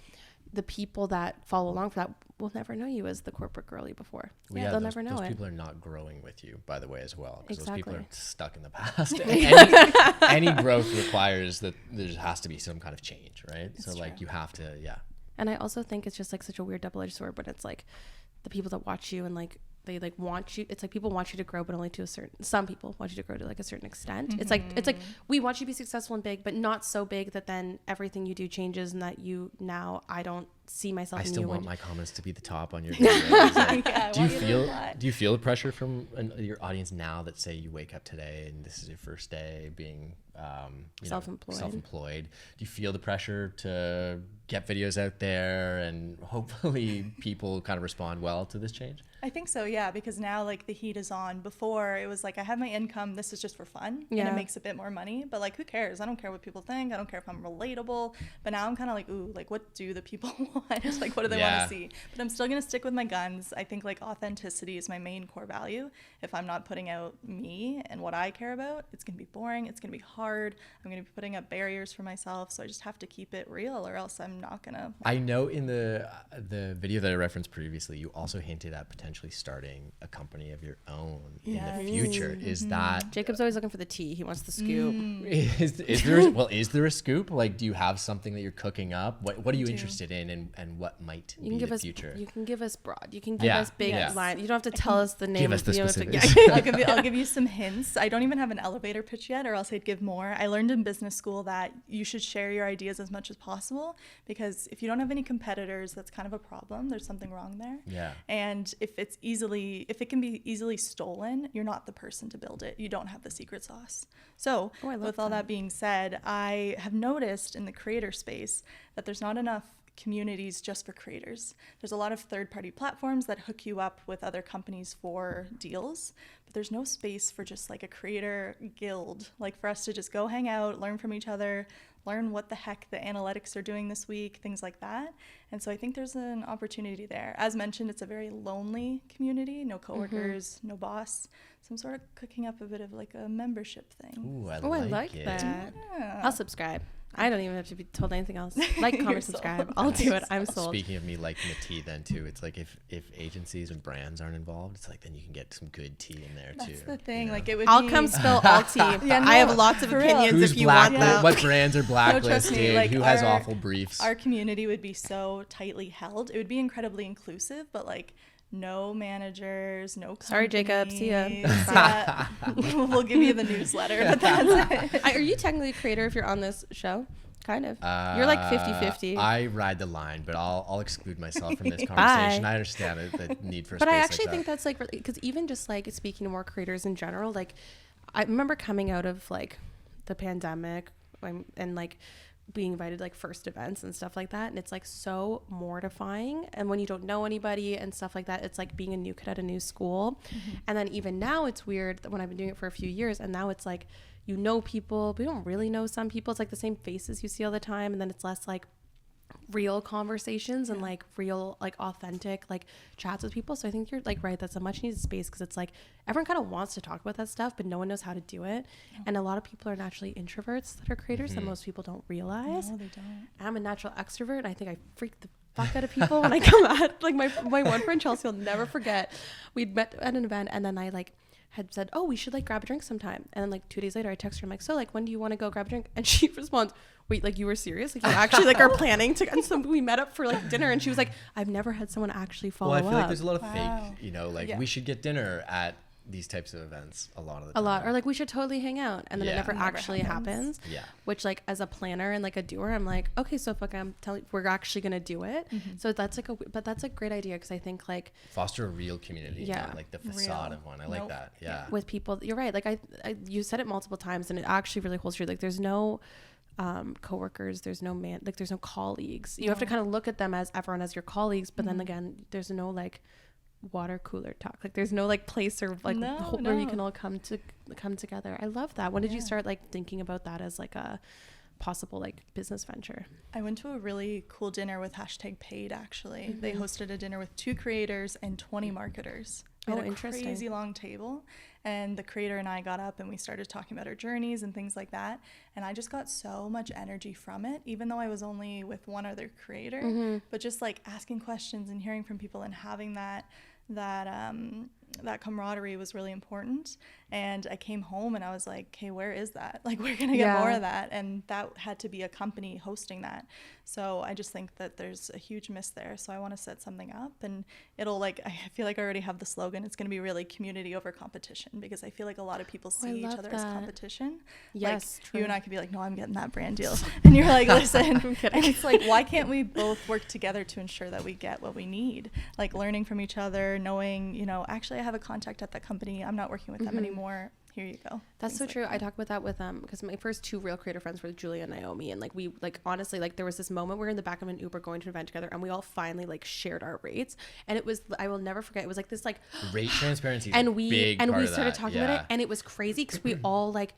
the people that follow along for that will never know you as the corporate girly before. Yeah, they'll never know those it. people are not growing with you, by the way, as well. Because exactly. those people are stuck in the past. any growth requires that there has to be some kind of change, right? It's so true. Like you have to, yeah. And I also think it's just like such a weird double-edged sword, but it's like the people that watch you and like they like want you, it's like people want you to grow, but only to some people want you to grow to like a certain extent. Mm-hmm. It's like we want you to be successful and big, but not so big that then everything you do changes and that I don't see myself in you. I still want my comments to be the top on your videos. Like, yeah, do you feel the pressure from your audience now that say you wake up today and this is your first day being self-employed? Do you feel the pressure to get videos out there and hopefully people kind of respond well to this change? I think so, yeah, because now like the heat is on. Before it was like I have my income, this is just for fun, and it makes a bit more money, but like who cares? I don't care what people think. I don't care if I'm relatable. But now I'm kind of like, ooh, like what do the people want? Like what do they want to see? But I'm still gonna stick with my guns. I think like authenticity is my main core value. If I'm not putting out me and what I care about, it's gonna be boring. It's gonna be hard. I'm gonna be putting up barriers for myself. So I just have to keep it real, or else I'm not gonna. I know in the video that I referenced previously, you also hinted at potentially starting a company of your own in the future. Mm-hmm. Is that Jacob's always looking for the tea? He wants the scoop. Is there a scoop? Like, do you have something that you're cooking up? What are you interested in, and what might be the future? You can give us broad. You can give us big line. You don't have to tell us the name. Give us the specifics. I'll give you some hints. I don't even have an elevator pitch yet, or else I'd give more. I learned in business school that you should share your ideas as much as possible, because if you don't have any competitors, that's kind of a problem. There's something wrong there. Yeah. And if it can be easily stolen, you're not the person to build it. You don't have the secret sauce. So with all that being said, I have noticed in the creator space that there's not enough communities just for creators. There's a lot of third-party platforms that hook you up with other companies for deals, but there's no space for just like a creator guild, like for us to just go hang out, learn from each other, learn what the heck the analytics are doing this week, things like that. And so I think there's an opportunity there. As mentioned, it's a very lonely community, no coworkers, no boss. So I'm sort of cooking up a bit of like a membership thing. Ooh, I like it. that. Yeah. I'll subscribe. I don't even have to be told anything else. Like, comment, subscribe. I'll do it. I'm sold. Speaking of me liking the tea then too, it's like if agencies and brands aren't involved, it's like then you can get some good tea in there too. That's the thing. You know? Like it would I'll come spill all tea. I have lots of opinions if you want them. What brands are blacklisted? No, like who has awful briefs? Our community would be so tightly held. It would be incredibly inclusive, but like no managers, no companies. Sorry, Jacob. See ya. Yeah. We'll give you the newsletter, but that's it. Are you technically a creator if you're on this show? Kind of. You're like 50-50. I ride the line, but I'll exclude myself from this conversation. I understand the need for a space. But I actually think that's like, because even just like speaking to more creators in general, like I remember coming out of like the pandemic and like being invited to like first events and stuff like that, and it's like so mortifying, and when you don't know anybody and stuff like that, it's like being a new kid at a new school. And then even now it's weird that when I've been doing it for a few years, and now it's like you know people, but you don't really know some people. It's like the same faces you see all the time, and then it's less like real conversations and like real like authentic like chats with people. So I think you're like right, that's a much needed space, because it's like everyone kind of wants to talk about that stuff, but no one knows how to do it. And a lot of people are naturally introverts that are creators that most people don't realize. No, they don't. I'm a natural extrovert, and I think I freak the fuck out of people when I come out. Like my one friend Chelsea will never forget, we'd met at an event, and then I like had said, oh, we should like grab a drink sometime, and then like 2 days later I text her, I'm like, so like when do you want to go grab a drink? And she responds, wait, like you were serious? Like you actually like are planning to? And so we met up for like dinner, and she was like, I've never had someone actually follow up. Well, I feel like there's a lot of fake, you know, like we should get dinner at these types of events a lot of the time. Or like we should totally hang out, and then it never actually happens. Which like as a planner and like a doer, I'm like, okay, so if like I'm telling, we're actually gonna do it. So that's like but that's a great idea, because I think like foster a real community, not like the facade of one. I like that. With people, you're right. Like I you said it multiple times, and it actually really holds true. Like there's no coworkers, there's no there's no colleagues. You have to kind of look at them as everyone as your colleagues, but then again, there's no like water cooler talk. Like there's no like place or like where you can all come together. I love that. When did you start like thinking about that as like a possible like business venture? I went to a really cool dinner with #paid actually. They hosted a dinner with 2 creators and 20 marketers. Interesting. Crazy long table, and the creator and I got up and we started talking about our journeys and things like that, and I just got so much energy from it, even though I was only with one other creator. But just like asking questions and hearing from people and having that camaraderie was really important. And I came home and I was like, okay, where is that? Like, we're gonna get more of that. And that had to be a company hosting that. So I just think that there's a huge miss there. So I want to set something up, and it'll like, I feel like I already have the slogan. It's going to be really community over competition, because I feel like a lot of people see each other as competition. Yes, like true. You and I could be like, no, I'm getting that brand deal. And you're like, listen. And it's like, why can't we both work together to ensure that we get what we need? Like learning from each other, knowing, you know, actually I have a contact at that company. I'm not working with them anymore. Here you go. That's so true. I talk about that with because my first 2 real creator friends were Julia and Naomi, and like we like honestly like there was this moment we were in the back of an Uber going to an event together, and we all finally like shared our rates, and it was, I will never forget, it was like this like rate transparency and we started talking about it, and it was crazy because we all like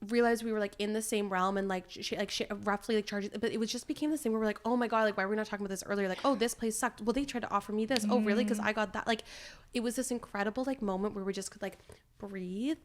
realized we were like in the same realm, and like she roughly like charges, but it was just became this thing where we're like, oh my god, like why were we not talking about this earlier? Like, oh, this place sucked, well they tried to offer me this. Oh really? Because I got that. Like it was this incredible like moment where we just could like breathe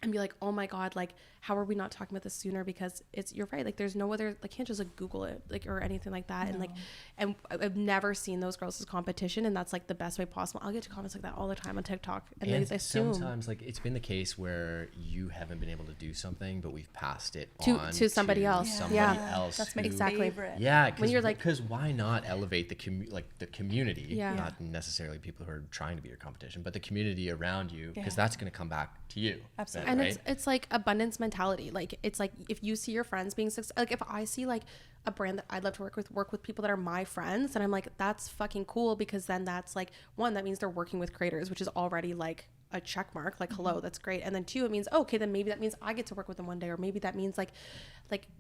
and be like, oh my god, like how are we not talking about this sooner? Because it's, you're right, like there's no other, like can't just like Google it like or anything like that. And like, and I've never seen those girls as competition, and that's like the best way possible. I'll get to comments like that all the time on TikTok, and they assume sometimes like it's been the case where you haven't been able to do something, but we've passed it on to somebody else. That's my favorite. Yeah, when you're like, because why not elevate the community, Yeah. not necessarily people who are trying to be your competition, but the community around you, because that's going to come back to you. Absolutely. And right? it's like abundance mentality. Like it's like if you see your friends being successful, like if I see like a brand that I'd love to work with people that are my friends, and I'm like, that's fucking cool, because then that's like, one, that means they're working with creators, which is already like a check mark, like hello, that's great. And then 2, it means okay, then maybe that means I get to work with them one day, or maybe that means like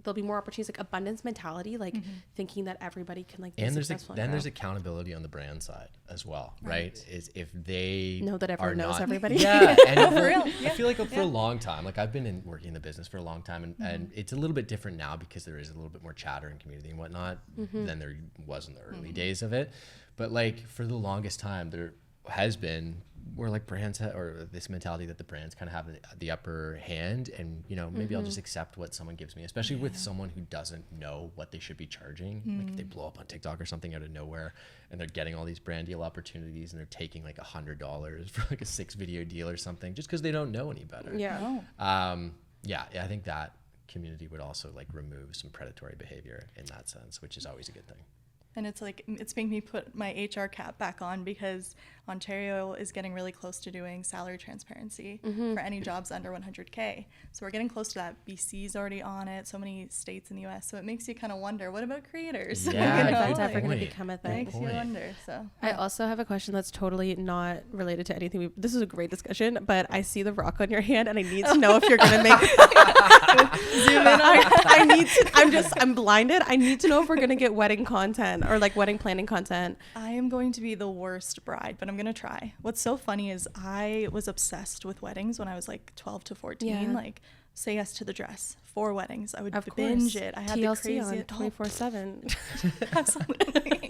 there'll be more opportunities, like abundance mentality, like thinking that everybody can like be and successful. There's accountability on the brand side as well, right? Is if they know that everyone knows everybody. Yeah, and for real. I feel like for a long time, like I've been working in the business for a long time, and it's a little bit different now because there is a little bit more chatter and community and whatnot than there was in the early days of it. But like for the longest time, there has been where like brands or this mentality that the brands kind of have the upper hand, and you know, maybe I'll just accept what someone gives me, especially with someone who doesn't know what they should be charging. Like if they blow up on TikTok or something out of nowhere, and they're getting all these brand deal opportunities, and they're taking like $100 for like a 6 video deal or something, just because they don't know any better. I think that community would also like remove some predatory behavior in that sense, which is always a good thing. And it's like, it's making me put my HR cap back on, because Ontario is getting really close to doing salary transparency for any jobs under 100K. So we're getting close to that. BC's already on it. So many states in the US. So it makes you kind of wonder, what about creators? Yeah, if that's ever going to become a thing. Makes you wonder. So I also have a question that's totally not related to anything. This is a great discussion, but I see the rock on your hand, and I need to know if you're going to make zoom in on. I'm blinded. I need to know if we're going to get wedding content or like wedding planning content. I am going to be the worst bride, but I'm going to try. What's so funny is I was obsessed with weddings when I was like 12 to 14. Like, say yes to the dress. 4 weddings. I would binge it. I had TLC the craziest on 24/7. Absolutely.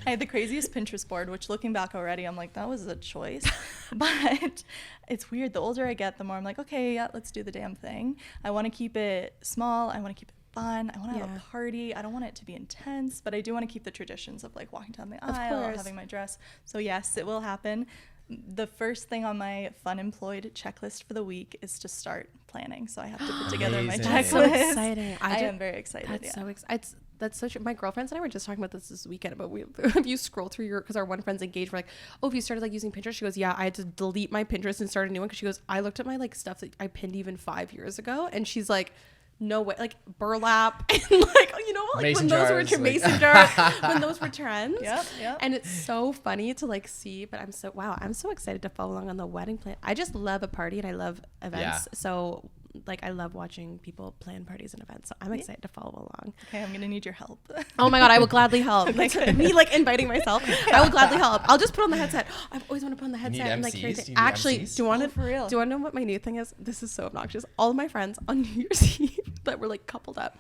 I had the craziest Pinterest board, which looking back already, I'm like, that was a choice. But it's weird. The older I get, the more I'm like, okay, yeah, let's do the damn thing. I want to keep it small. I want to keep it fun. I want to have a party. I don't want it to be intense, but I do want to keep the traditions of like walking down the aisle, having my dress. So yes, it will happen. The first thing on my fun employed checklist for the week is to start planning. So I have to put together my checklist. That's so exciting. I am very excited. That's so exciting. That's such. My girlfriends and I were just talking about this weekend. But if you scroll through because our one friend's engaged, we're like, oh, if you started like using Pinterest, she goes, yeah, I had to delete my Pinterest and start a new one, because she goes, I looked at my like stuff that I pinned even 5 years ago, and she's like, no way, like burlap and like, you know, like mason when those jars, were mason jars, when those were trends. Yep. And it's so funny to like see, but I'm so excited to follow along on the wedding plan. I just love a party and I love events. So like I love watching people plan parties and events. So I'm excited to follow along. Okay, I'm going to need your help. Oh my God, I will gladly help. Me like inviting myself. I will gladly help. I'll just put on the headset. I've always wanted to put on the headset and like hear things. Actually, do you want to for real? Do you want to know what my new thing is? This is so obnoxious. All of my friends on New Year's Eve that were like coupled up,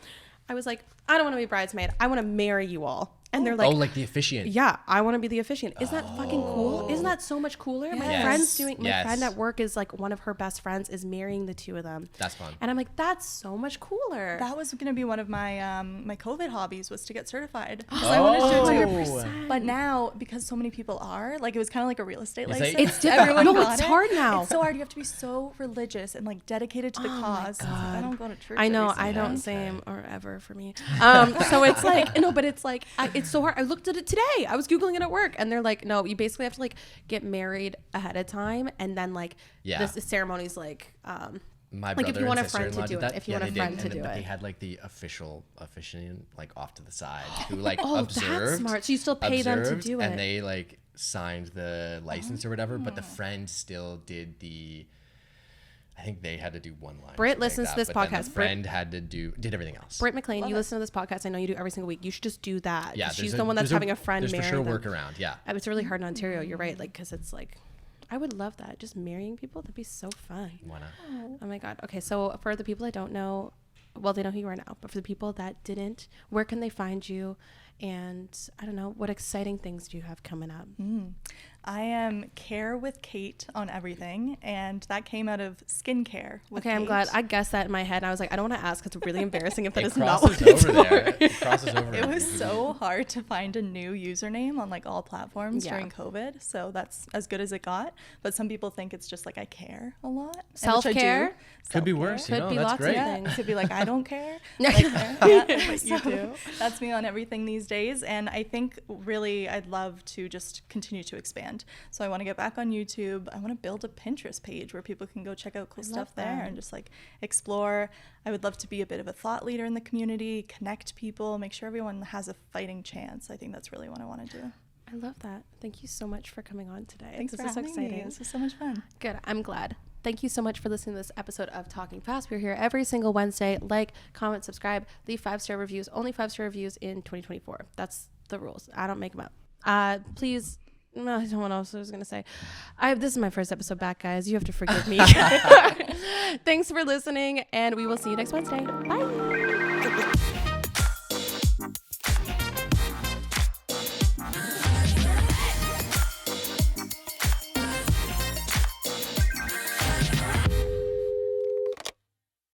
I was like, I don't want to be bridesmaid. I want to marry you all. And they're like, oh, like the officiant. Yeah, I want to be the officiant. Isn't that fucking cool? Isn't that so much cooler? Yes. My friend's doing. My friend at work is like one of her best friends is marrying the two of them. That's fun. And I'm like, that's so much cooler. That was going to be one of my my COVID hobbies was to get certified. I wanted to do it too. But now because so many people are like, it was kind of like a real estate license. It's different. No, it's hard now. It's so hard. You have to be so religious and like dedicated to the cause. Like, I don't go to church. I know. I don't same or ever for me. So it's like but it's like it's so hard. I looked at it today. I was Googling it at work and they're like, no, you basically have to like get married ahead of time and then like this ceremony's like my like brother if you want a and friend to sister-in-law do did it. that. If you want a friend to do it. They had like the officiant like off to the side who like that's smart. So you still pay them to do it. And they like signed the license or whatever, but the friend still did the I think they had to do one line. Britt listens to this podcast. The friend had to did everything else. Britt McLean, you listen to this podcast. I know you do every single week. You should just do that. Yeah, she's the one that's having a friend marry. There's for sure workaround. Yeah, it's really hard in Ontario. You're right. Like, because it's like, I would love that. Just marrying people. That'd be so fun. Why not? Oh my God. Okay, so for the people that don't know, well, they know who you are now. But for the people that didn't, where can they find you? And I don't know, what exciting things do you have coming up? I am CareWithKate on everything, and that came out of skincare. Okay, I'm glad. I guessed that in my head. And I was like, I don't want to ask. It's really embarrassing if that is not what it's over there. It crosses over. It was so hard to find a new username on like all platforms during COVID, so that's as good as it got. But some people think it's just like I care a lot. Self-care? Could be worse. Could be lots of things. Could be like I don't care. But you do. That's me on everything these days, and I think really I'd love to just continue to expand. So I want to get back on YouTube. I want to build a Pinterest page where people can go check out cool stuff there and just like explore. I would love to be a bit of a thought leader in the community, connect people, make sure everyone has a fighting chance. I think that's really what I want to do. I love that. Thank you so much for coming on today. Thanks for having me. This was so much fun. Good. I'm glad. Thank you so much for listening to this episode of Talking Fast. We're here every single Wednesday. Like, comment, subscribe, leave 5-star reviews. Only 5-star reviews in 2024. That's the rules. I don't make them up. Please. No, I don't know what else I was going to say. This is my first episode back, guys. You have to forgive me. Thanks for listening, and we will see you next Wednesday. Bye.